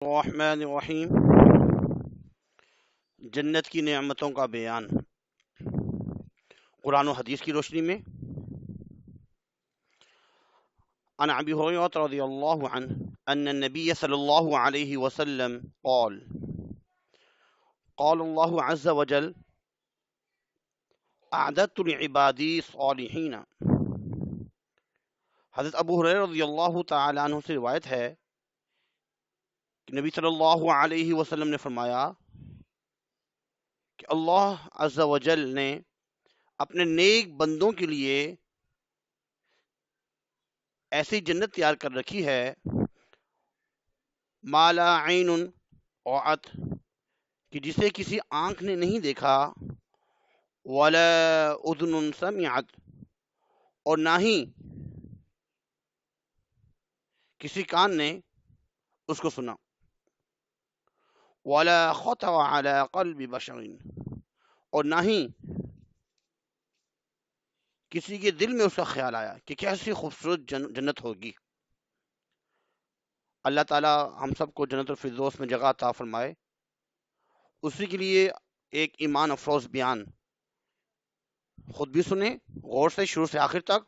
الرحمن الرحیم جنت کی نعمتوں کا بیان قرآن و حدیث کی روشنی میں عن ابی ہریرہ رضی اللہ عنہ ان النبی صلی اللہ علیہ وسلم قال قال اللہ عز وجل اعددت لعبادی صالحین۔ حضرت ابو ہریرہ رضی اللہ تعالی عنہ سے روایت ہے کہ نبی صلی اللہ علیہ وسلم نے فرمایا کہ اللہ عز وجل نے اپنے نیک بندوں کے لیے ایسی جنت تیار کر رکھی ہے ما لا عین رأت کہ جسے کسی آنکھ نے نہیں دیکھا، ولا اذن سمعت اور نہ ہی کسی کان نے اس کو سنا، ولا خطر علی قلب بشر اور نہ ہی کسی کے دل میں اس کا خیال آیا کہ کیسی خوبصورت جنت ہوگی۔ اللہ تعالی ہم سب کو جنت الفردوس میں جگہ عطا فرمائے۔ اسی کے لیے ایک ایمان افروز بیان خود بھی سنیں غور سے شروع سے آخر تک،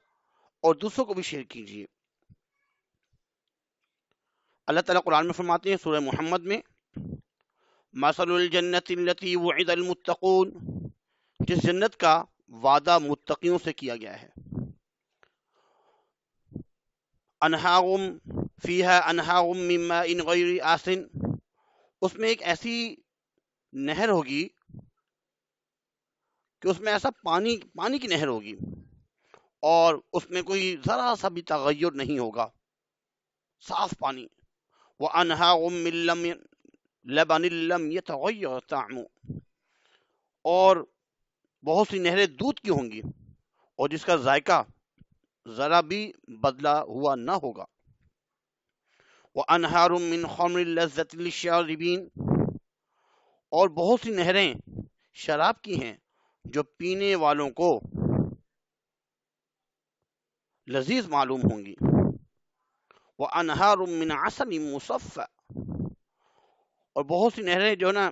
اور دوسروں کو بھی شیئر کیجیے۔ اللہ تعالیٰ قرآن میں فرماتے ہیں سورہ محمد میں، مثل الجنت التي وعد المتقون، جس جنت کا وعدہ متقیوں سے کیا گیا ہے، انہارم فیہا انہارم من ماء غیر آسن، اس میں ایک ایسی نہر ہوگی کہ اس میں ایسا پانی کی نہر ہوگی اور اس میں کوئی ذرا سا بھی تغیر نہیں ہوگا، صاف پانی۔ وَأَنْهَارٌ مِّن لَبَنٍ لَّمْ يَتَغَيَّرْ طَعْمُهُ، اور بہت سی نہریں دودھ کی ہوں گی اور جس کا ذائقہ ذرا بھی بدلا ہوا نہ ہوگا۔ وَأَنْهَارٌ مِّن خَمْرٍ لَّذَّةٍ لِّلشَّارِبِينَ، اور بہت سی نہریں شراب کی ہیں جو پینے والوں کو لذیذ معلوم ہوں گی۔ وَأَنْهَارٌ مِّنْ عَسَلٍ مُّصَفًّى، اور بہت سی نہریں جو نا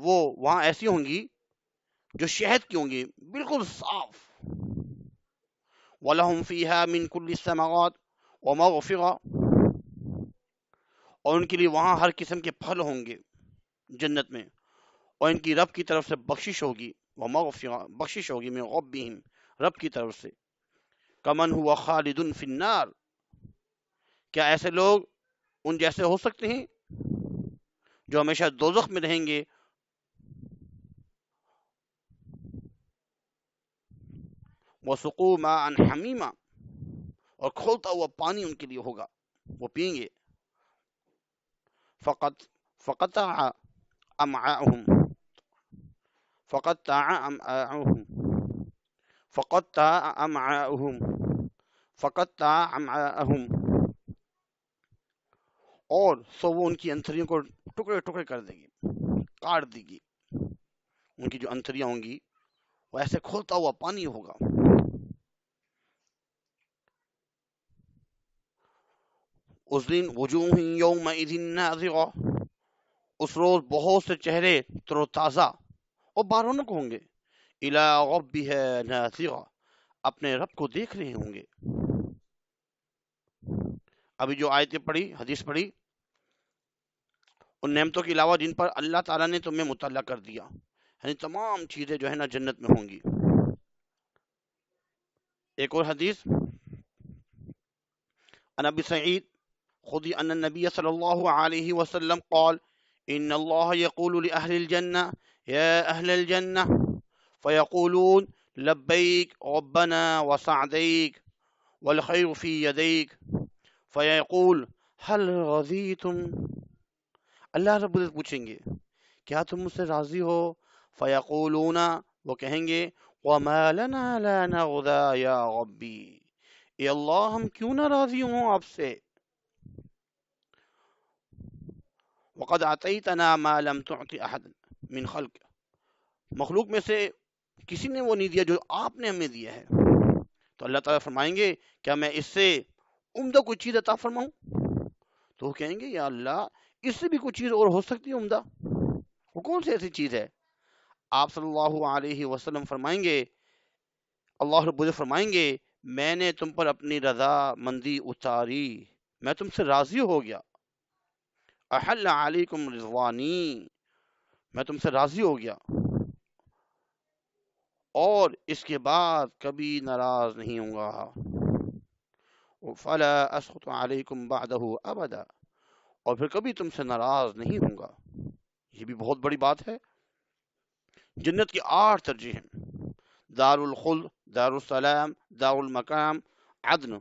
وہ وہاں ایسی ہوں گی جو شہد کی ہوں گی بالکل صاف۔ وَلَهُمْ فِيهَا مِنْ كُلِّ الثَّمَرَاتِ وَمَغْفِرَةٌ، اور ان کے لیے وہاں ہر قسم کے پھل ہوں گے جنت میں، اور ان کی رب کی طرف سے بخشش ہوگی، وَمَغْفِرَةٌ بخشش ہوگی من ربهم رب کی طرف سے۔ کمن ہوا خالد فی النار، کیا ایسے لوگ ان جیسے ہو سکتے ہیں جو ہمیشہ دوزخ میں رہیں گے؟ وَسُقُوا مَاءً حَمِيمًا، اور کھولتا ہوا پانی ان کے لیے ہوگا، وہ پئیں گے۔ فَقَطَعَ أَمْعَاءَهُمْ فَقَطَعَ أَمْعَاءَهُمْ فَقَطَعَ أَمْعَاءَهُمْ فَقَطَعَ أَمْعَاءَهُمْ، اور سو وہ ان کی انتھریوں کو ٹکڑے ٹکڑے کر دے گی، کاٹ دے گی۔ ان کی جو انتھریاں ہوں گی وہ ایسے کھولتا ہوا پانی ہوگا۔ اس دن وجوہ یومئذ ناظرہ، اس روز بہت سے چہرے تر و تازہ اور بارونق ہوں گے، الی ربہا ناظرہ، اپنے رب کو دیکھ رہے ہوں گے۔ ابھی جو آیتیں پڑھی، حدیث پڑھی، ان نعمتوں کے علاوہ جن پر اللہ تعالیٰ نے تمہیں مطلع کر دیا، یعنی تمام چیزیں جو ہے نا جنت میں ہوں گی۔ ایک اور حدیث عن ابی سعید خدری ان النبی صلی اللہ علیہ وسلم قال ان اللہ یقول لأہل الجنہ یا اہل الجنہ فیقولون لبیک ربنا وسعدیک والخیر فی یدیک فیقول هل رضیتم، اللہ رب العزت پوچھیں گے کیا تم مجھ سے راضی ہو؟ فیقولون، وہ کہیں گے وما لنا لا نرضى یا ربی، اے اللہ ہم کیوں نہ راضی ہوں آپ سے؟ وقد اعطیتنا ما لم تعط احد من خلق، مخلوق میں سے کسی نے وہ نہیں دیا جو آپ نے ہمیں دیا ہے۔ تو اللہ تعالیٰ فرمائیں گے کیا میں اس سے عمدہ کوئی چیز عطا فرماؤں؟ تو وہ کہیں گے یا اللہ اس سے بھی کوئی چیز اور ہو سکتی ہے عمدہ؟ وہ کون سی ایسی چیز ہے؟ آپ صلی اللہ علیہ وسلم فرمائیں گے، اللہ رب العزت فرمائیں گے، میں نے تم پر اپنی رضا مندی اتاری، میں تم سے راضی ہو گیا، احل علیکم رضوانی، میں تم سے راضی ہو گیا، اور اس کے بعد کبھی ناراض نہیں ہوں گا، فلا اسخط علیکم بعدہ ابدا، اور پھر کبھی تم سے ناراض نہیں ہوں گا۔ یہ بھی بہت بڑی بات ہے۔ جنت کی 8 ترجیح ہیں: دار الخلد، دار السلام، دار المقام، عدن،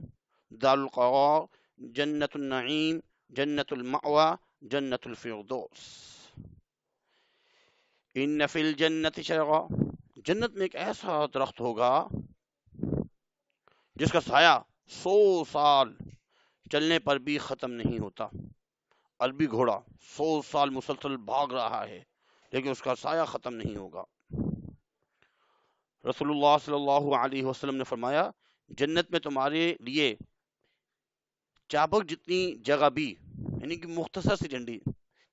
دار القرار، جنت النعیم، جنت المأوى، جنت الفردوس۔ ان فی الجنت شجرہ، جنت میں ایک ایسا درخت ہوگا جس کا سایہ 100 سال چلنے پر بھی ختم نہیں ہوتا۔ عربی گھوڑا 100 سال مسلسل بھاگ رہا ہے لیکن اس کا سایہ ختم نہیں ہوگا۔ رسول اللہ صلی اللہ علیہ وسلم نے فرمایا، جنت میں تمہارے لیے چابک جتنی جگہ بھی، یعنی کہ مختصر سی ڈنڈی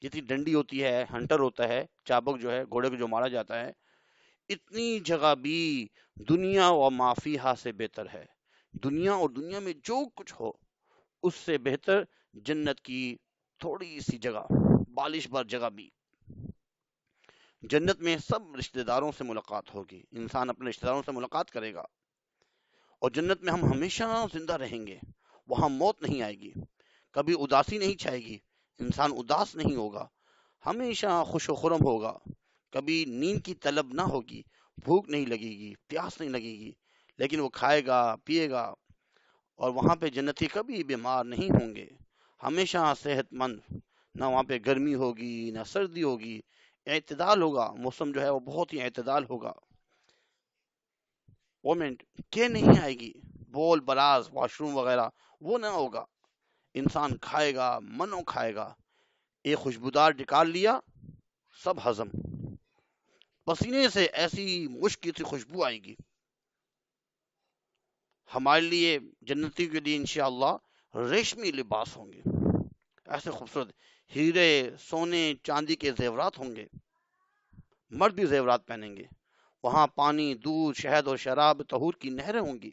جتنی ڈنڈی ہوتی ہے، ہنٹر ہوتا ہے، چابک جو ہے گھوڑے کو جو مارا جاتا ہے، اتنی جگہ بھی دنیا و مافیہا سے بہتر ہے۔ دنیا اور دنیا میں جو کچھ ہو اس سے بہتر جنت کی تھوڑی سی جگہ، بالش بھر جگہ بھی۔ جنت میں سب رشتہ داروں سے ملاقات ہوگی، انسان اپنے رشتہ داروں سے ملاقات کرے گا، اور جنت میں ہم ہمیشہ زندہ رہیں گے، وہاں موت نہیں آئے گی، کبھی اداسی نہیں چھائے گی، انسان اداس نہیں ہوگا، ہمیشہ خوش و خرم ہوگا، کبھی نیند کی طلب نہ ہوگی، بھوک نہیں لگے گی، پیاس نہیں لگے گی، لیکن وہ کھائے گا، پیے گا، اور وہاں پہ جنتی کبھی بیمار نہیں ہوں گے، ہمیشہ صحت مند، نہ وہاں پہ گرمی ہوگی نہ سردی ہوگی، اعتدال ہوگا، موسم جو ہے وہ بہت ہی اعتدال ہوگا، گورنمنٹ کہ نہیں آئے گی، بول براز واش روم وغیرہ وہ نہ ہوگا، انسان کھائے گا، منو کھائے گا، ایک خوشبودار نکال لیا سب ہضم، پسینے سے ایسی مشک سی خوشبو آئے گی۔ ہمارے لیے جنتی کے لیے انشاءاللہ ریشمی لباس ہوں گے، ایسے خوبصورت ہیرے سونے چاندی کے زیورات ہوں گے، مرد بھی زیورات پہنیں گے، وہاں پانی، دودھ، شہد اور شراب طہور کی نہریں ہوں گی،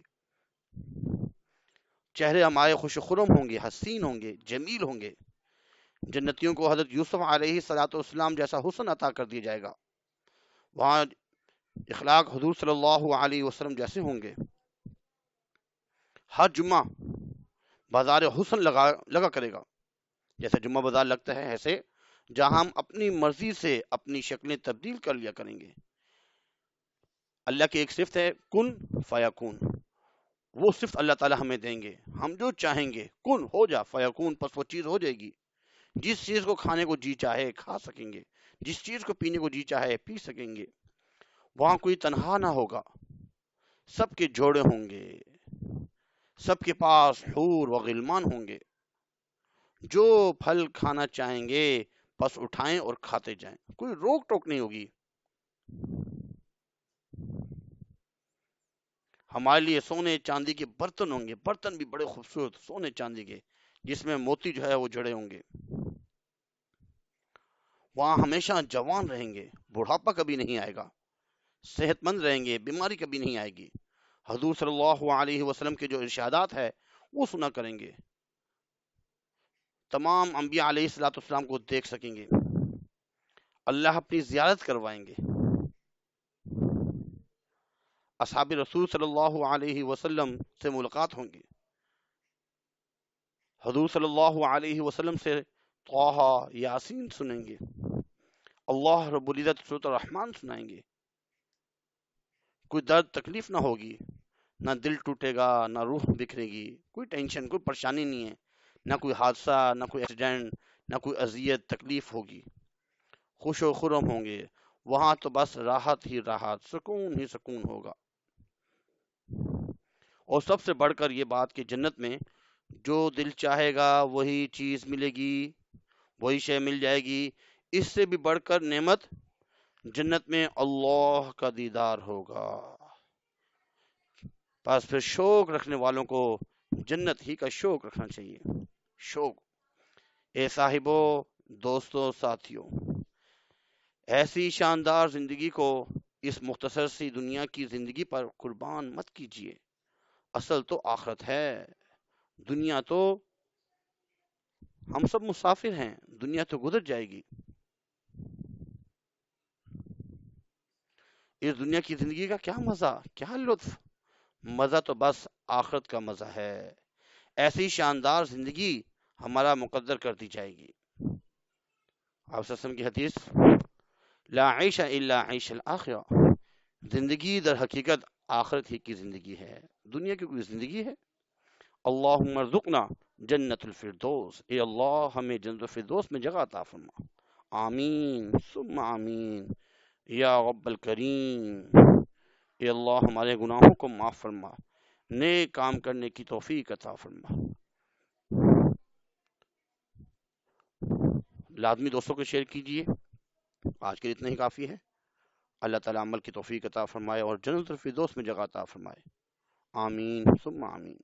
چہرے ہمارے خوش خرم ہوں گے، حسین ہوں گے، جمیل ہوں گے، جنتیوں کو حضرت یوسف علیہ الصلوۃ والسلام جیسا حسن عطا کر دیا جائے گا، وہاں اخلاق حضور صلی اللہ علیہ وسلم جیسے ہوں گے، ہر جمعہ بازار حسن لگا کرے گا، جیسے جمعہ بازار لگتا ہے ایسے جہاں ہم اپنی مرضی سے اپنی شکلیں تبدیل کر لیا کریں گے۔ اللہ کی ایک صفت ہے کن فیکون، وہ صفت اللہ تعالی ہمیں دیں گے، ہم جو چاہیں گے کن ہو جا فیکون، پس وہ چیز ہو جائے گی، جس چیز کو کھانے کو جی چاہے کھا سکیں گے، جس چیز کو پینے کو جی چاہے پی سکیں گے، وہاں کوئی تنہا نہ ہوگا، سب کے جوڑے ہوں گے، سب کے پاس حور و غلمان ہوں گے، جو پھل کھانا چاہیں گے بس اٹھائیں اور کھاتے جائیں، کوئی روک ٹوک نہیں ہوگی۔ ہمارے لیے سونے چاندی کے برتن ہوں گے، برتن بھی بڑے خوبصورت سونے چاندی کے جس میں موتی جو ہے وہ جڑے ہوں گے، وہاں ہمیشہ جوان رہیں گے، بڑھاپا کبھی نہیں آئے گا، صحت مند رہیں گے، بیماری کبھی نہیں آئے گی، حضور صلی اللہ علیہ وسلم کے جو ارشادات ہے وہ سنا کریں گے، تمام انبیاء علیہ الصلوۃ والسلام کو دیکھ سکیں گے، اللہ اپنی زیارت کروائیں گے، اصحاب رسول صلی اللہ علیہ وسلم سے ملاقات ہوں گی، حضور صلی اللہ علیہ وسلم سے طٰہٰ یاسین سنیں گے، اللہ رب العزت سورۃ الرحمن سنائیں گے، کوئی درد تکلیف نہ ہوگی، نہ دل ٹوٹے گا، نہ روح بکھرے گی، کوئی ٹینشن کوئی پریشانی نہیں ہے، نہ کوئی حادثہ، نہ کوئی ایکسیڈنٹ، نہ کوئی اذیت تکلیف ہوگی، خوش و خرم ہوں گے، وہاں تو بس راحت ہی راحت، سکون ہی سکون ہوگا۔ اور سب سے بڑھ کر یہ بات کہ جنت میں جو دل چاہے گا وہی چیز ملے گی، وہی شے مل جائے گی، اس سے بھی بڑھ کر نعمت جنت میں اللہ کا دیدار ہوگا، بس پھر شوق رکھنے والوں کو جنت ہی کا شوق رکھنا چاہیے، شوق، اے صاحبو دوستوں ساتھیوں، ایسی شاندار زندگی کو اس مختصر سی دنیا کی زندگی پر قربان مت کیجیے۔ اصل تو آخرت ہے۔ دنیا تو ہم سب مسافر ہیں، دنیا تو گزر جائے گی۔ اس دنیا کی زندگی کا کیا مزہ، کیا لطف! مزہ تو بس آخرت کا مزہ ہے۔ ایسی شاندار زندگی ہمارا مقدر کر دی جائے گی۔ آپ وسلم کی حدیث، لا عیش الا عیش الآخرہ، زندگی در حقیقت آخرت ہی کی زندگی ہے، دنیا کی کوئی زندگی ہے؟ اللہم ارزقنا جنت الفردوس، اے اللہ ہمیں جنت الفردوس میں جگہ عطا فرما۔ آمین ثم آمین یا رب الکریم۔ اے اللہ ہمارے گناہوں کو معاف فرما، نیک کام کرنے کی توفیق عطا فرما۔ لازمی دوستوں کو شیئر کیجیے۔ آج کے لیے اتنا ہی کافی ہے۔ اللہ تعالیٰ عمل کی توفیق عطا فرمائے اور جنت الفردوس میں جگہ عطا فرمائے۔ آمین ثم آمین۔